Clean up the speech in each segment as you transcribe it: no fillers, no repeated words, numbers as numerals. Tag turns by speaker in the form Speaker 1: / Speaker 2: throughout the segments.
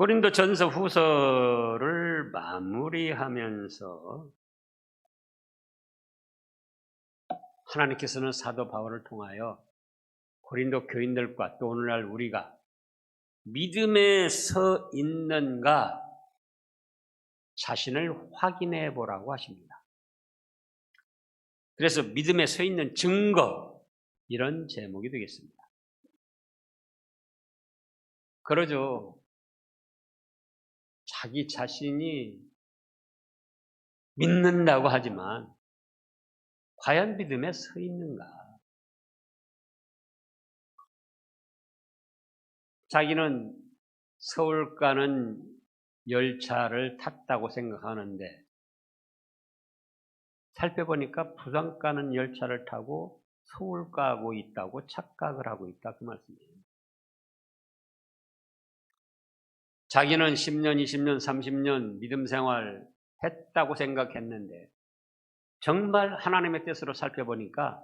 Speaker 1: 고린도전서 후서를 마무리하면서 하나님께서는 사도 바울을 통하여 고린도 교인들과 또 오늘날 우리가 믿음에 서 있는가 자신을 확인해 보라고 하십니다. 그래서 믿음에 서 있는 증거, 이런 제목이 되겠습니다. 그러죠. 자기 자신이 믿는다고 하지만 과연 믿음에 서 있는가? 자기는 서울 가는 열차를 탔다고 생각하는데 살펴보니까 부산 가는 열차를 타고 서울 가고 있다고 착각을 하고 있다, 그 말씀이에요. 자기는 10년, 20년, 30년 믿음 생활 했다고 생각했는데 정말 하나님의 뜻으로 살펴보니까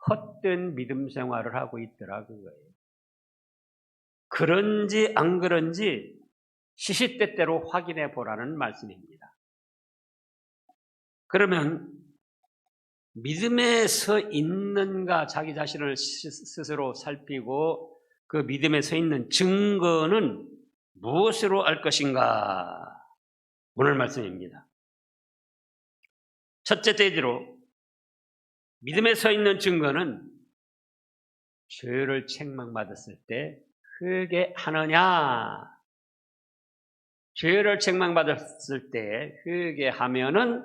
Speaker 1: 헛된 믿음 생활을 하고 있더라, 그거예요. 그런지 안 그런지 시시때때로 확인해 보라는 말씀입니다. 그러면 믿음에 서 있는가 자기 자신을 스스로 살피고 그 믿음에 서 있는 증거는 무엇으로 알 것인가? 오늘 말씀입니다. 첫째 대지로 믿음에 서 있는 증거는 죄를 책망받았을 때 회개하느냐? 죄를 책망받았을 때 회개하면은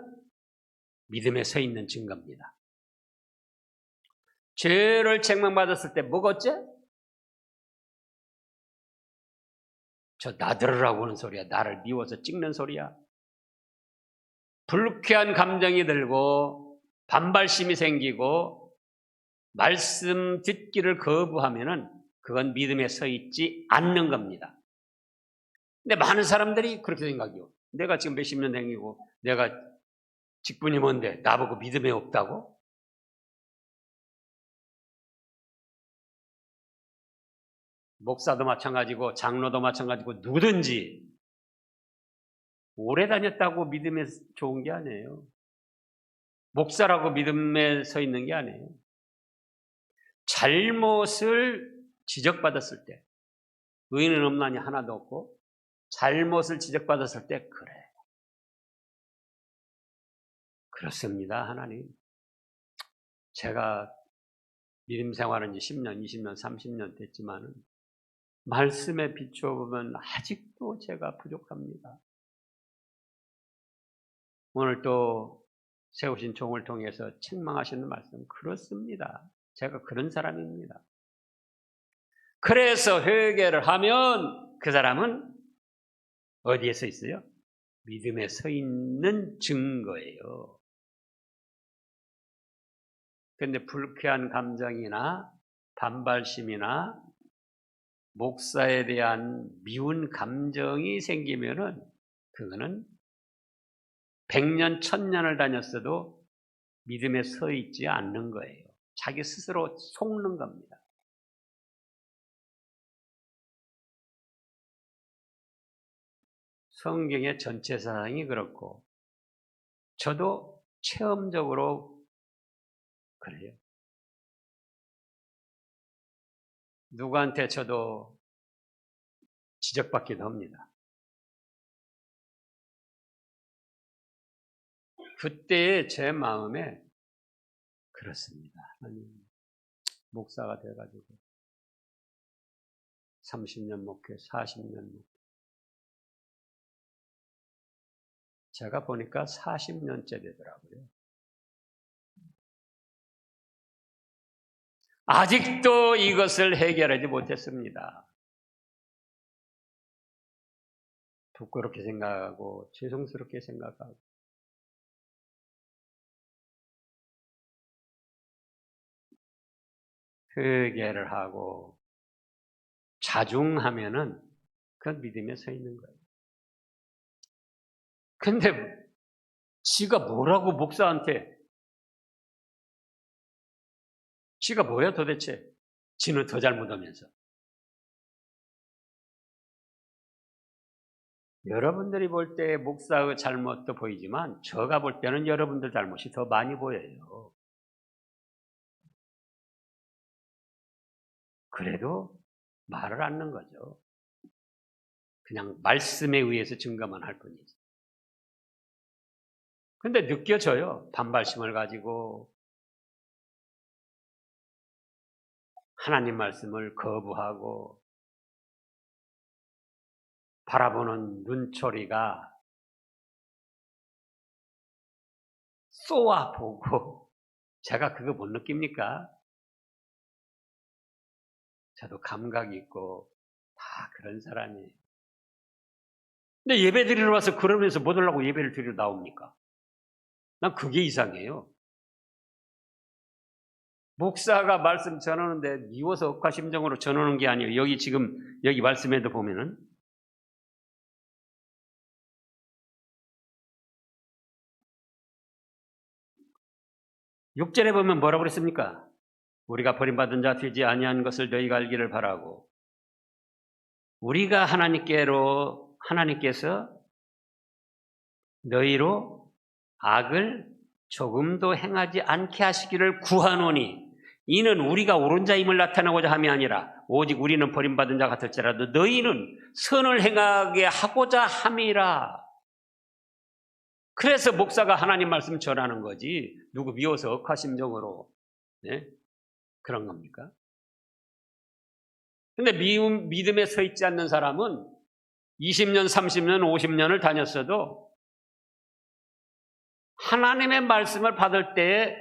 Speaker 1: 믿음에 서 있는 증거입니다. 죄를 책망받았을 때 뭐겠지? 저 나들으라고 하는 소리야. 나를 미워서 찍는 소리야. 불쾌한 감정이 들고 반발심이 생기고 말씀 듣기를 거부하면은 그건 믿음에 서 있지 않는 겁니다. 근데 많은 사람들이 그렇게 생각해요. 내가 지금 몇십 년 다니고 내가 직분이 뭔데 나보고 믿음에 없다고? 목사도 마찬가지고 장로도 마찬가지고 누구든지 오래 다녔다고 믿음에 좋은 게 아니에요. 목사라고 믿음에 서 있는 게 아니에요. 잘못을 지적받았을 때 의인은 없나니 하나도 없고 잘못을 지적받았을 때 그래. 그렇습니다. 하나님. 제가 믿음 생활은 이제 10년, 20년, 30년 됐지만은 말씀에 비추어보면 아직도 제가 부족합니다. 오늘 또 세우신 종을 통해서 책망하시는 말씀, 그렇습니다. 제가 그런 사람입니다. 그래서 회개를 하면 그 사람은 어디에 서 있어요? 믿음에 서 있는 증거예요. 그런데 불쾌한 감정이나 반발심이나 목사에 대한 미운 감정이 생기면은 그거는 100년, 1000년을 다녔어도 믿음에 서 있지 않는 거예요. 자기 스스로 속는 겁니다. 성경의 전체 사상이 그렇고 저도 체험적으로 그래요. 누구한테 저도 지적받기도 합니다. 그때의 제 마음에 그렇습니다. 아니, 목사가 돼가지고 30년 목회, 40년 목회. 제가 보니까 40년째 되더라고요. 아직도 이것을 해결하지 못했습니다. 부끄럽게 생각하고 죄송스럽게 생각하고 회개를 하고 자중하면은 그건 믿음에 서 있는 거예요. 근데 지가 뭐라고 목사한테 지가 뭐야 도대체? 지는 더 잘못하면서. 여러분들이 볼 때 목사의 잘못도 보이지만 제가 볼 때는 여러분들 잘못이 더 많이 보여요. 그래도 말을 않는 거죠. 그냥 말씀에 의해서 증거만 할 뿐이지. 근데 느껴져요. 반발심을 가지고 하나님 말씀을 거부하고 바라보는 눈초리가 쏘아보고 제가 그거 못 느낍니까? 저도 감각이 있고 다 그런 사람이에요. 근데 예배 드리러 와서 그러면서 못 오려고 예배를 드리러 나옵니까? 난 그게 이상해요. 목사가 말씀 전하는데 미워서 억하심정으로 전하는 게 아니에요. 여기 지금 여기 말씀에도 보면은 6절에 보면 뭐라고 그랬습니까? 우리가 버림받은 자 되지 아니한 것을 너희가 알기를 바라고 우리가 하나님께서 너희로 악을 조금도 행하지 않게 하시기를 구하노니 이는 우리가 옳은 자임을 나타내고자 함이 아니라 오직 우리는 버림받은 자 같을지라도 너희는 선을 행하게 하고자 함이라. 그래서 목사가 하나님 말씀 전하는 거지 누구 미워서 억하심정으로 그런 겁니까? 근데 믿음에 서 있지 않는 사람은 20년, 30년, 50년을 다녔어도 하나님의 말씀을 받을 때에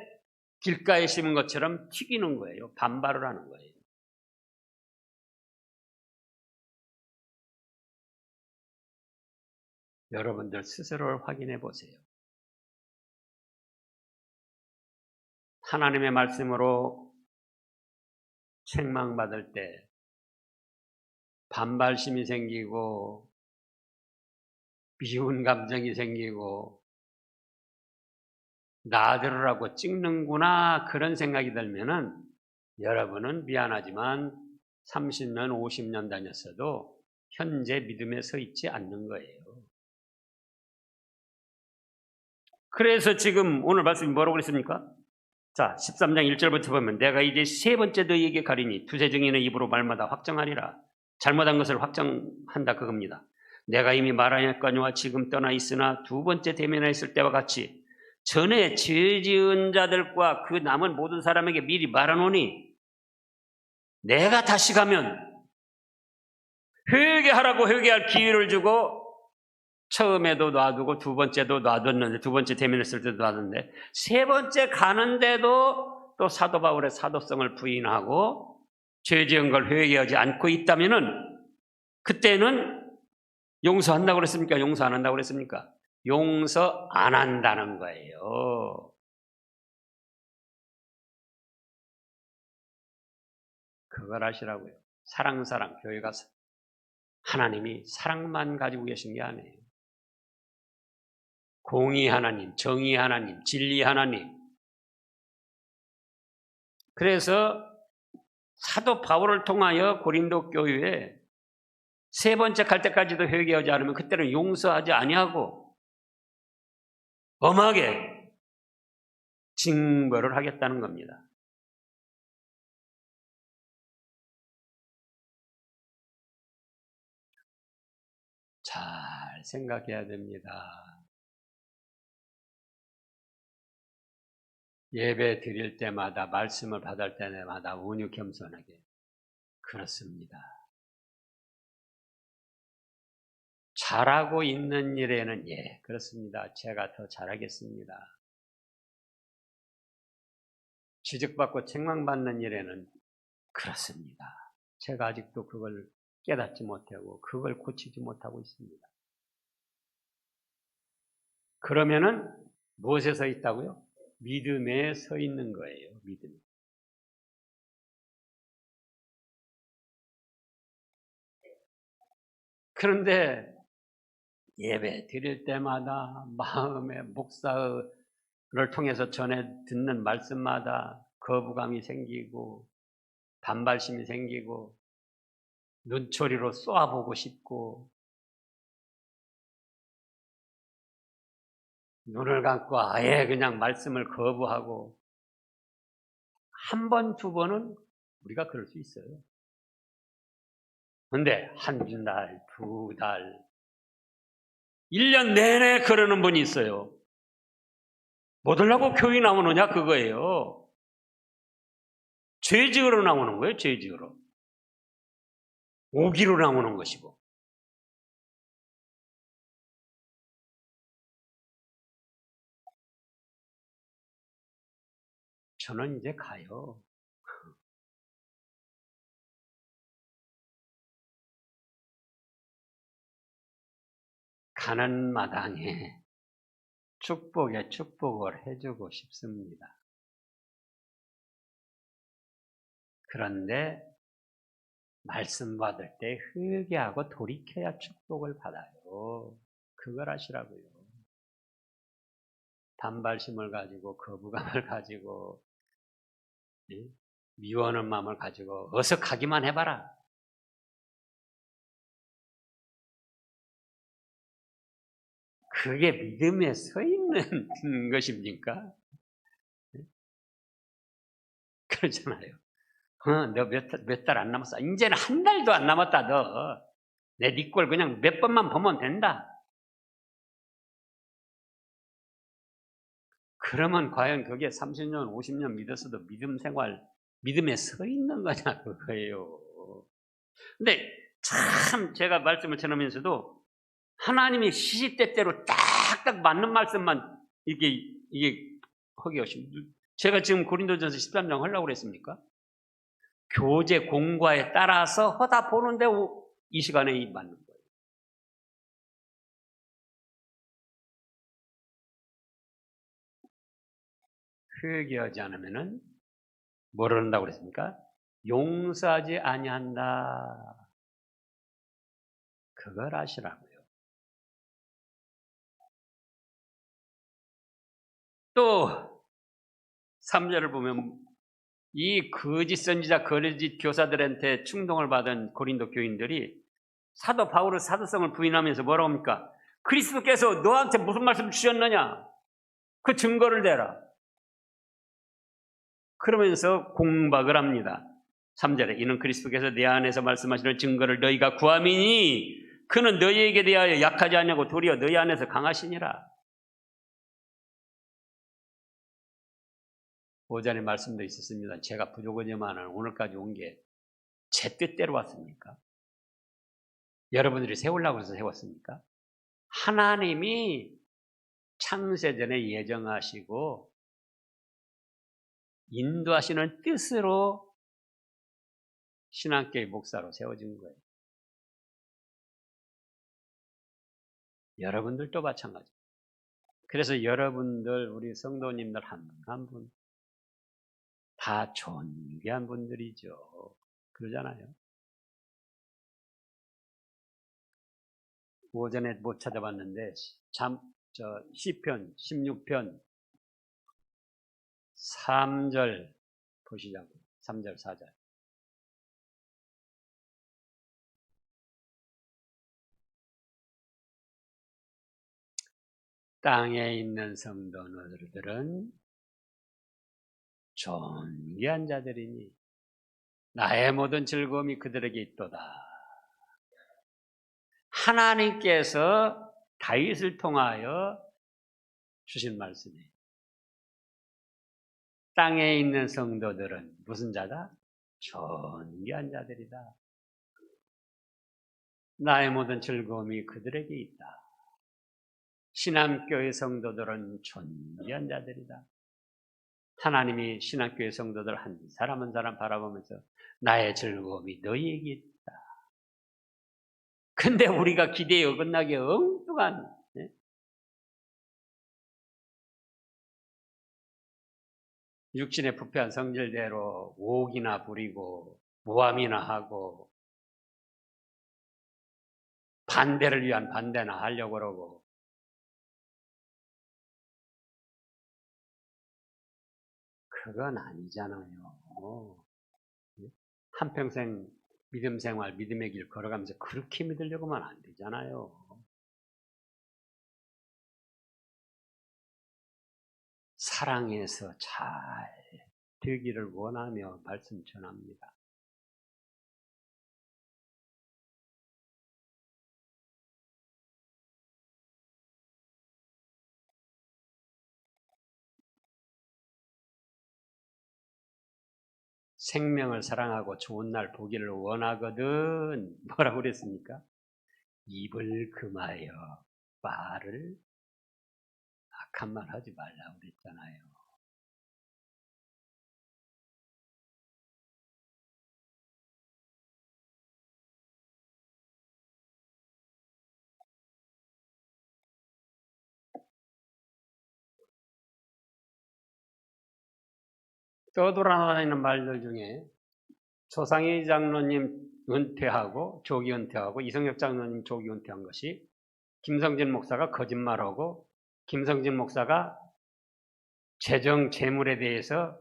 Speaker 1: 길가에 심은 것처럼 튀기는 거예요. 반발을 하는 거예요. 여러분들 스스로를 확인해 보세요. 하나님의 말씀으로 책망받을 때 반발심이 생기고 미운 감정이 생기고 나들으라고 찍는구나 그런 생각이 들면은 여러분은 미안하지만 30년, 50년 다녔어도 현재 믿음에 서 있지 않는 거예요. 그래서 지금 오늘 말씀이 뭐라고 그랬습니까? 자, 13장 1절부터 보면 내가 이제 세 번째 너희에게 가리니 두세 증인의 입으로 말마다 확정하리라. 잘못한 것을 확정한다 그겁니다. 내가 이미 말하였거니와 지금 떠나 있으나 두 번째 대면했을 때와 같이 전에 죄 지은 자들과 그 남은 모든 사람에게 미리 말하노니 내가 다시 가면 회개하라고 회개할 기회를 주고 처음에도 놔두고 두 번째도 놔뒀는데 두 번째 대면했을 때도 놔뒀는데 세 번째 가는데도 또 사도 바울의 사도성을 부인하고 죄 지은 걸 회개하지 않고 있다면은 그때는 용서한다고 그랬습니까? 용서 안 한다고 그랬습니까? 용서 안 한다는 거예요. 그걸 하시라고요. 사랑, 교회가 하나님이 사랑만 가지고 계신 게 아니에요. 공의 하나님, 정의 하나님, 진리 하나님. 그래서 사도 바울을 통하여 고린도 교회에 세 번째 갈 때까지도 회개하지 않으면 그때는 용서하지 아니하고 엄하게 징벌을 하겠다는 겁니다. 잘 생각해야 됩니다. 예배 드릴 때마다 말씀을 받을 때마다 온유 겸손하게 그렇습니다. 잘하고 있는 일에는 그렇습니다. 제가 더 잘하겠습니다. 지적받고 책망받는 일에는 그렇습니다. 제가 아직도 그걸 깨닫지 못하고 그걸 고치지 못하고 있습니다. 그러면은 무엇에 서 있다고요? 믿음에 서 있는 거예요. 믿음. 그런데 예배 드릴 때마다 마음에 목사를 통해서 전해 듣는 말씀마다 거부감이 생기고 반발심이 생기고 눈초리로 쏘아보고 싶고 눈을 감고 아예 그냥 말씀을 거부하고 한 번, 두 번은 우리가 그럴 수 있어요. 근데 한 달, 두 달, 1년 내내 그러는 분이 있어요. 뭐 하려고 교회 나오느냐 그거예요. 죄지으러 나오는 거예요. 죄지으러. 오기로 나오는 것이고. 저는 이제 가요. 가는 마당에 축복에 축복을 해주고 싶습니다. 그런데 말씀 받을 때 회개하고 돌이켜야 축복을 받아요. 그걸 하시라고요. 반발심을 가지고 거부감을 가지고 미워하는 마음을 가지고 어서 가기만 해봐라. 그게 믿음에 서 있는 것입니까? 그러잖아요. 너 몇 달 안 남았어. 이제는 한 달도 안 남았다, 너. 내 네 꼴 그냥 몇 번만 보면 된다. 그러면 과연 그게 30년, 50년 믿었어도 믿음 생활, 믿음에 서 있는 거냐, 그거예요. 근데 참 제가 말씀을 전하면서도 하나님이 시시때때로 딱딱 맞는 말씀만 이게 하게 하십니다. 제가 지금 고린도전서 13장 하려고 그랬습니까? 교제 공과에 따라서 하다 보는데 이 시간에 맞는 거예요. 회개하지 않으면은 뭐를 한다고 그랬습니까? 용서하지 아니한다. 그걸 아시라고요. 또 3절을 보면 이 거짓 선지자, 거짓 교사들한테 충동을 받은 고린도 교인들이 사도 바울의 사도성을 부인하면서 뭐라고 합니까? 그리스도께서 너한테 무슨 말씀 주셨느냐? 그 증거를 대라. 그러면서 공박을 합니다. 3절에 이는 그리스도께서 내 안에서 말씀하시는 증거를 너희가 구함이니 그는 너희에게 대하여 약하지 않냐고 도리어 너희 안에서 강하시니라. 오전에 말씀도 있었습니다. 제가 부족하지만 오늘까지 온 게 제 뜻대로 왔습니까? 여러분들이 세우려고 해서 세웠습니까? 하나님이 창세전에 예정하시고 인도하시는 뜻으로 신학교의 목사로 세워진 거예요. 여러분들도 마찬가지. 그래서 여러분들, 우리 성도님들 한 분 한 분 다 존귀한 분들이죠. 그러잖아요. 오전에 못 찾아봤는데 시편 16편 3절 보시자고. 3절 4절. 땅에 있는 성도들은 존귀한 자들이니 나의 모든 즐거움이 그들에게 있도다. 하나님께서 다윗을 통하여 주신 말씀이에요. 땅에 있는 성도들은 무슨 자다? 존귀한 자들이다. 나의 모든 즐거움이 그들에게 있다. 신앙교회 성도들은 존귀한 자들이다. 하나님이 신학교의 성도들 한 사람 한 사람 바라보면서 나의 즐거움이 너희에게 있다. 근데 우리가 기대에 어긋나게 엉뚱한 육신의 부패한 성질대로 오기나 부리고 모함이나 하고 반대를 위한 반대나 하려고 그러고 그건 아니잖아요. 한평생 믿음 생활, 믿음의 길 걸어가면서 그렇게 믿으려고 하면 안 되잖아요. 사랑해서 잘 되기를 원하며 말씀 전합니다. 생명을 사랑하고 좋은 날 보기를 원하거든. 뭐라고 그랬습니까? 입을 금하여 말을 악한 말 하지 말라고 그랬잖아요. 떠돌아다니는 말들 중에 조상희 장로님 은퇴하고 조기 은퇴하고 이성혁 장로님 조기 은퇴한 것이 김성진 목사가 거짓말하고 김성진 목사가 재물에 대해서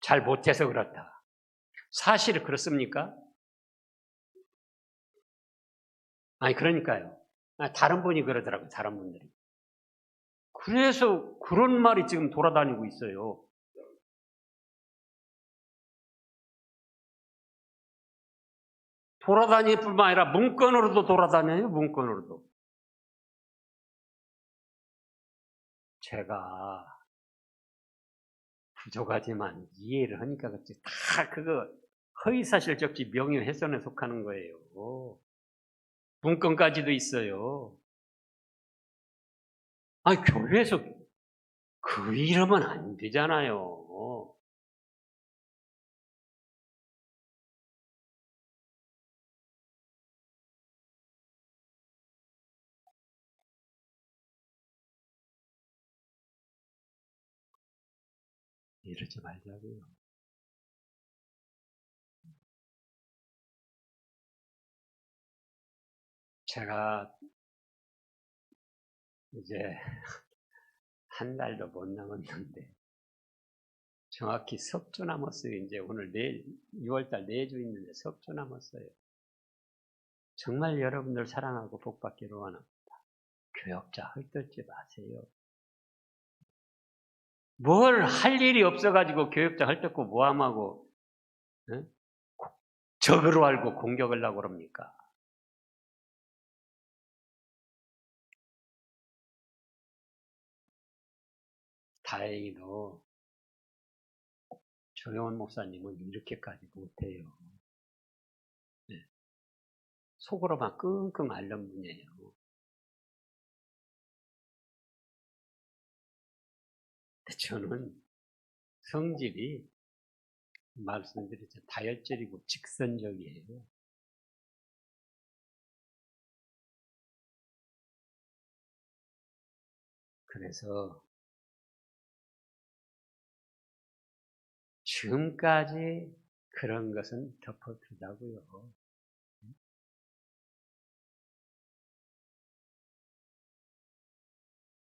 Speaker 1: 잘 못해서 그렇다. 사실이 그렇습니까? 아니 그러니까요. 다른 분이 그러더라고요. 다른 분들이. 그래서 그런 말이 지금 돌아다니고 있어요. 돌아다닐 뿐만 아니라 문건으로도 돌아다녀요. 문건으로도. 제가 부족하지만 이해를 하니까 그렇지. 다 그거 허위사실적지 명예훼손에 속하는 거예요. 문건까지도 있어요. 아니 교회에서 그 이러면 안 되잖아요. 이러지 말자고요. 제가 이제 한 달도 못 남았는데 정확히 석 주 남았어요. 이제 오늘 내일 6월달 4주 있는데 석 주 남았어요. 정말 여러분들 사랑하고 복받기로 원합니다. 교역자 헐뜯지 마세요. 뭘 할 일이 없어가지고 교역자 헐뜯고 모함하고 적으로 알고 공격을 하고 그럽니까? 다행히도 조영원 목사님은 이렇게까지 못해요. 네. 속으로만 끙끙 앓는 분이에요. 저는 성질이 말씀드렸죠. 다혈질이고 직선적이에요. 그래서 지금까지 그런 것은 덮어두자고요.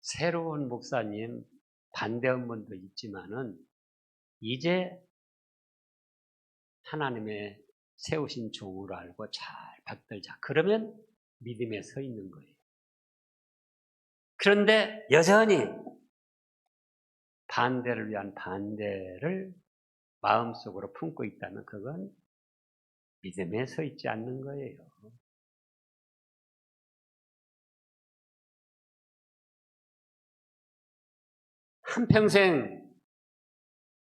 Speaker 1: 새로운 목사님 반대한 분도 있지만은 이제 하나님의 세우신 종으로 알고 잘 받들자. 그러면 믿음에 서 있는 거예요. 그런데 여전히 반대를 위한 반대를 마음속으로 품고 있다면 그건 믿음에 서 있지 않는 거예요. 한평생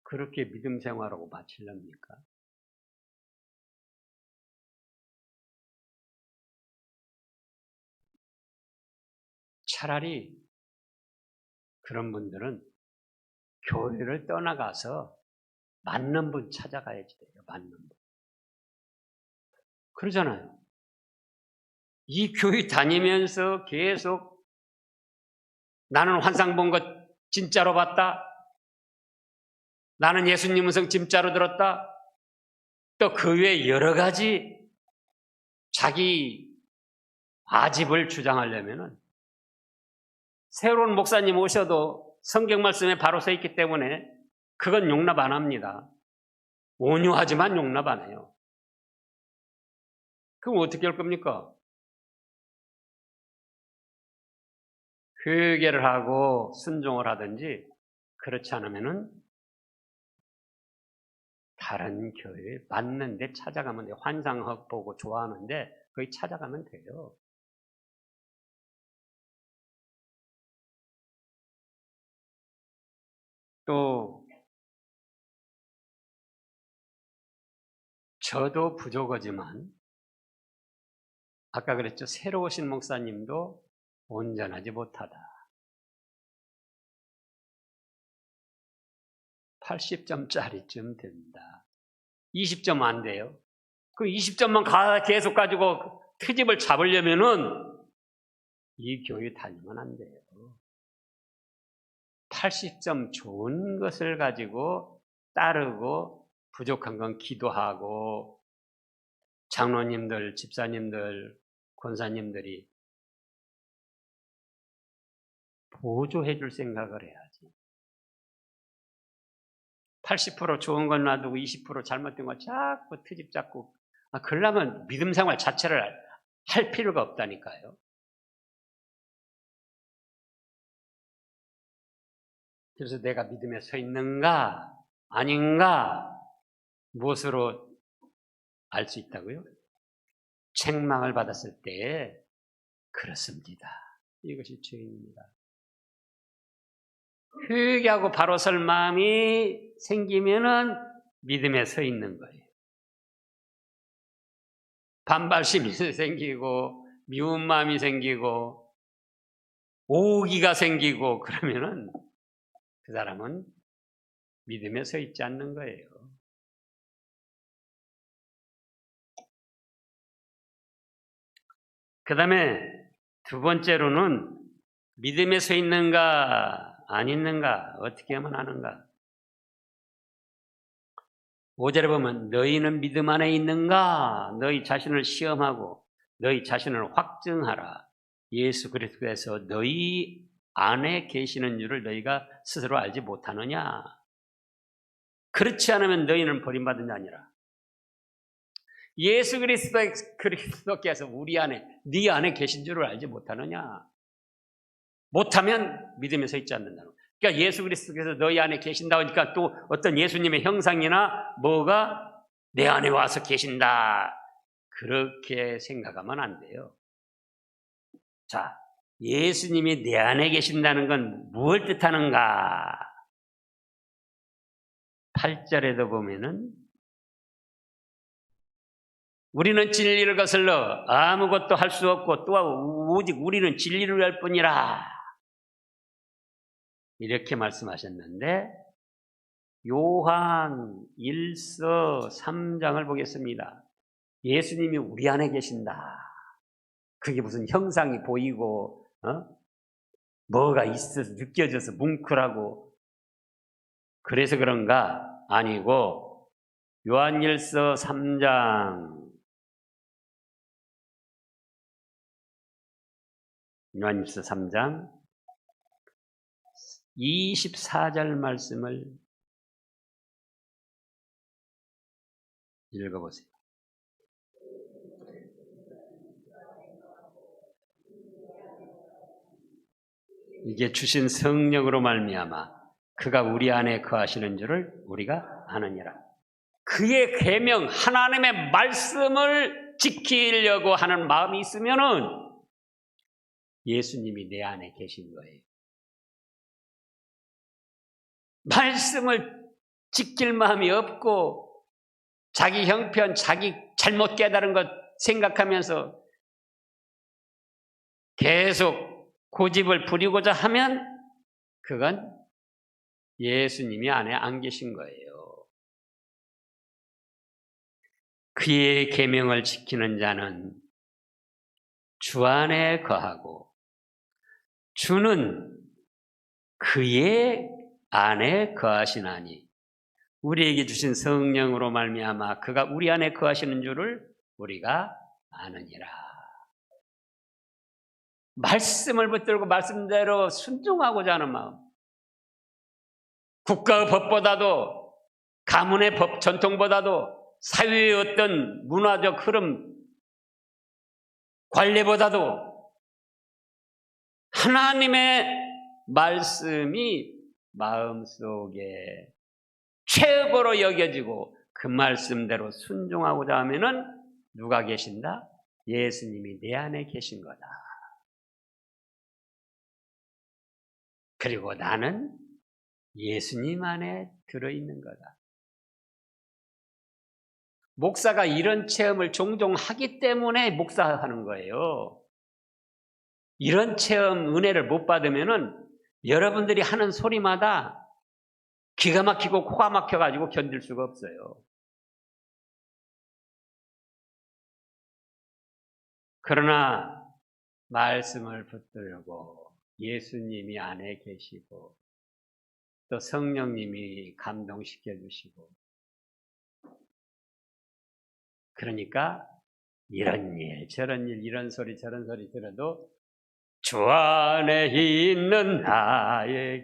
Speaker 1: 그렇게 믿음 생활하고 마치렵니까? 차라리 그런 분들은 교회를 떠나가서 맞는 분 찾아가야지 돼요. 맞는 분. 그러잖아요. 이 교회 다니면서 계속 나는 환상 본 것 진짜로 봤다. 나는 예수님 음성 진짜로 들었다. 또 그 외에 여러 가지 자기 아집을 주장하려면은 새로운 목사님 오셔도 성경 말씀에 바로 서 있기 때문에 그건 용납 안 합니다. 온유하지만 용납 안 해요. 그럼 어떻게 할 겁니까? 회개를 하고 순종을 하든지 그렇지 않으면은 다른 교회 맞는데 찾아가면 돼요. 환상 보고 좋아하는데 거기 찾아가면 돼요. 또 저도 부족하지만 아까 그랬죠. 새로 오신 목사님도 온전하지 못하다. 80점짜리쯤 된다. 20점 안 돼요. 그 20점만 계속 가지고 트집을 잡으려면은 이 교회 다니면 안 돼요. 80점 좋은 것을 가지고 따르고 부족한 건 기도하고 장로님들, 집사님들, 권사님들이 보조해 줄 생각을 해야지. 80% 좋은 건 놔두고 20% 잘못된 거 자꾸 트집 잡고 그러려면 믿음 생활 자체를 할 필요가 없다니까요. 그래서 내가 믿음에 서 있는가 아닌가 무엇으로 알 수 있다고요? 책망을 받았을 때 그렇습니다. 이것이 죄입니다. 회개하고 바로 설 마음이 생기면은 믿음에 서 있는 거예요. 반발심이 생기고 미운 마음이 생기고 오기가 생기고 그러면은 그 사람은 믿음에 서 있지 않는 거예요. 그 다음에 두 번째로는 믿음에 서 있는가 안 있는가 어떻게 하면 아는가. 5절에 보면 너희는 믿음 안에 있는가 너희 자신을 시험하고 너희 자신을 확증하라. 예수 그리스도에서 너희 안에 계시는 줄을 너희가 스스로 알지 못하느냐. 그렇지 않으면 너희는 버림받은 자 아니라. 예수 그리스도께서 우리 안에 네 안에 계신 줄을 알지 못하느냐. 못하면 믿음에 서 있지 않는다. 그러니까 예수 그리스도께서 너희 안에 계신다 하니까 또 어떤 예수님의 형상이나 뭐가 내 안에 와서 계신다. 그렇게 생각하면 안 돼요. 자, 예수님이 내 안에 계신다는 건 무엇을 뜻하는가? 8절에도 보면은 우리는 진리를 거슬러 아무것도 할 수 없고 또 오직 우리는 진리를 위할 뿐이라. 이렇게 말씀하셨는데 요한 1서 3장을 보겠습니다. 예수님이 우리 안에 계신다. 그게 무슨 형상이 보이고 뭐가 있어서 느껴져서 뭉클하고 그래서 그런가? 아니고 요한일서 3장 요한일서 3장 24절 말씀을 읽어보세요. 이게 주신 성령으로 말미암아 그가 우리 안에 거하시는 줄을 우리가 아느니라. 그의 계명 하나님의 말씀을 지키려고 하는 마음이 있으면은 예수님이 내 안에 계신 거예요. 말씀을 지킬 마음이 없고 자기 형편, 자기 잘못 깨달은 것 생각하면서 계속 고집을 부리고자 하면 그건 예수님이 안에 안 계신 거예요. 그의 계명을 지키는 자는 주 안에 거하고 주는 그의 안에 거하시나니 우리에게 주신 성령으로 말미암아 그가 우리 안에 거하시는 줄을 우리가 아느니라. 말씀을 붙들고 말씀대로 순종하고자 하는 마음. 국가의 법보다도 가문의 법 전통보다도 사회의 어떤 문화적 흐름 관례보다도 하나님의 말씀이 마음속에 최고로 여겨지고 그 말씀대로 순종하고자 하면은 누가 계신다? 예수님이 내 안에 계신 거다. 그리고 나는 예수님 안에 들어있는 거다. 목사가 이런 체험을 종종 하기 때문에 목사하는 거예요. 이런 체험 은혜를 못 받으면은 여러분들이 하는 소리마다 기가 막히고 코가 막혀가지고 견딜 수가 없어요. 그러나 말씀을 붙들고 예수님이 안에 계시고 또 성령님이 감동시켜 주시고 그러니까 이런 일 저런 일 이런 소리 저런 소리 들어도 주 안에 있는 나에게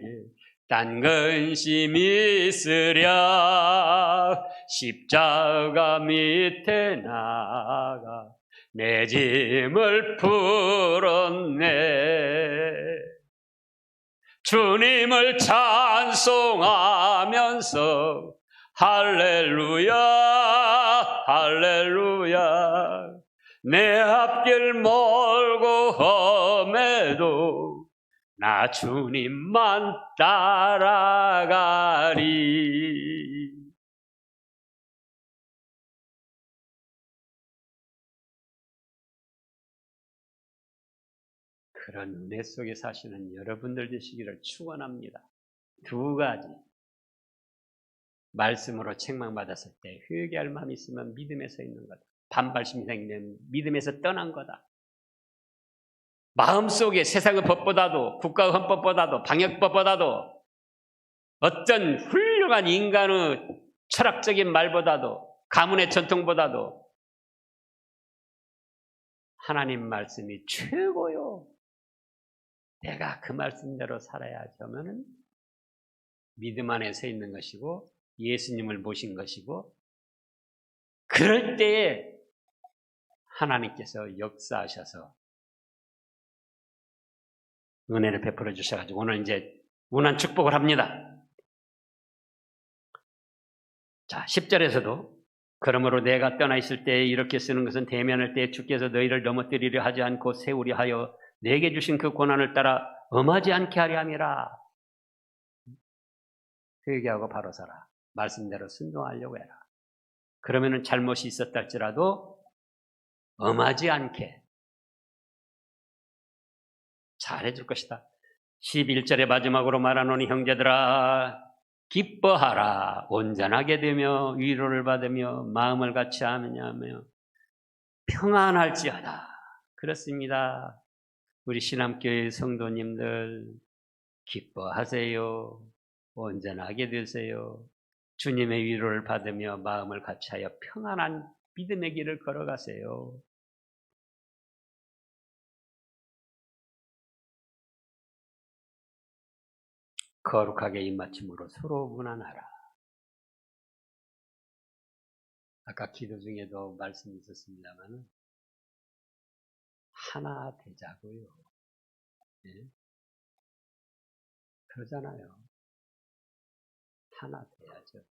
Speaker 1: 딴 근심이 있으랴 십자가 밑에 나가 내 짐을 풀었네. 주님을 찬송하면서 할렐루야 할렐루야 내 앞길 멀고 험해도 나 주님만 따라가리. 그런 은혜 속에 사시는 여러분들 되시기를 축원합니다. 두 가지. 말씀으로 책망받았을 때 회개할 마음이 있으면 믿음에서 있는 거다. 반발심이 생기면 믿음에서 떠난 거다. 마음속에 세상의 법보다도 국가 헌법보다도 방역법보다도 어떤 훌륭한 인간의 철학적인 말보다도 가문의 전통보다도 하나님 말씀이 최고요. 내가 그 말씀대로 살아야지 하면은 믿음 안에 서 있는 것이고 예수님을 모신 것이고 그럴 때에 하나님께서 역사하셔서 은혜를 베풀어 주셔가지고 오늘 이제 운한 축복을 합니다. 자, 10절에서도 그러므로 내가 떠나 있을 때에 이렇게 쓰는 것은 대면할 때에 주께서 너희를 넘어뜨리려 하지 않고 세우려 하여 내게 주신 그 고난을 따라 엄하지 않게 하려 함이라. 회개하고 바로 서라. 말씀대로 순종하려고 해라. 그러면은 잘못이 있었다 할지라도 엄하지 않게 잘해줄 것이다. 11절의 마지막으로 말하노니 형제들아 기뻐하라. 온전하게 되며 위로를 받으며 마음을 같이 하며 평안할지어다. 그렇습니다. 우리 신암교회 성도님들 기뻐하세요. 온전하게 되세요. 주님의 위로를 받으며 마음을 같이하여 평안한 믿음의 길을 걸어가세요. 거룩하게 입맞춤으로 서로 무난하라. 아까 기도 중에도 말씀이 있었습니다만 하나 되자고요. 네? 그러잖아요. 하나 돼야죠.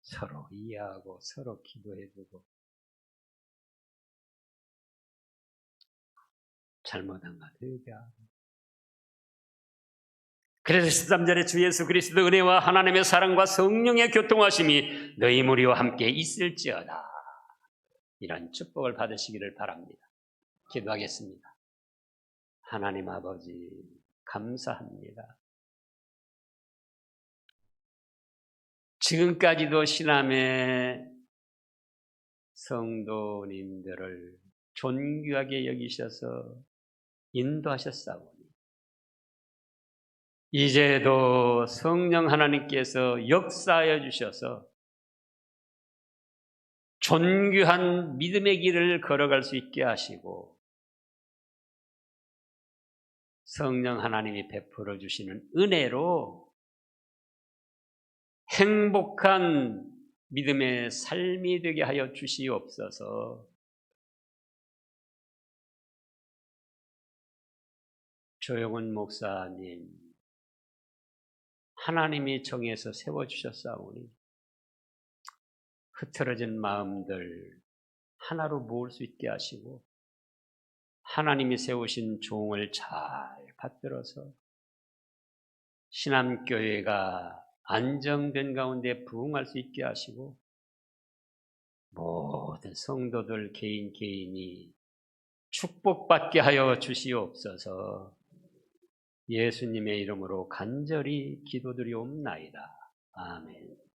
Speaker 1: 서로 이해하고 서로 기도해주고 잘못한 것 회개하고. 그래서 13절에 주 예수 그리스도 은혜와 하나님의 사랑과 성령의 교통하심이 너희 무리와 함께 있을지어다. 이런 축복을 받으시기를 바랍니다. 기도하겠습니다. 하나님 아버지 감사합니다. 지금까지도 신암의 성도님들을 존귀하게 여기셔서 인도하셨사오니 이제도 성령 하나님께서 역사하여 주셔서 존귀한 믿음의 길을 걸어갈 수 있게 하시고 성령 하나님이 베풀어 주시는 은혜로 행복한 믿음의 삶이 되게 하여 주시옵소서. 조영은 목사님, 하나님이 정해서 세워주셨사오니 흐트러진 마음들 하나로 모을 수 있게 하시고 하나님이 세우신 종을 잘 받들어서 신암교회가 안정된 가운데 부흥할 수 있게 하시고 모든 성도들 개인 개인이 축복받게 하여 주시옵소서. 예수님의 이름으로 간절히 기도드리옵나이다. 아멘.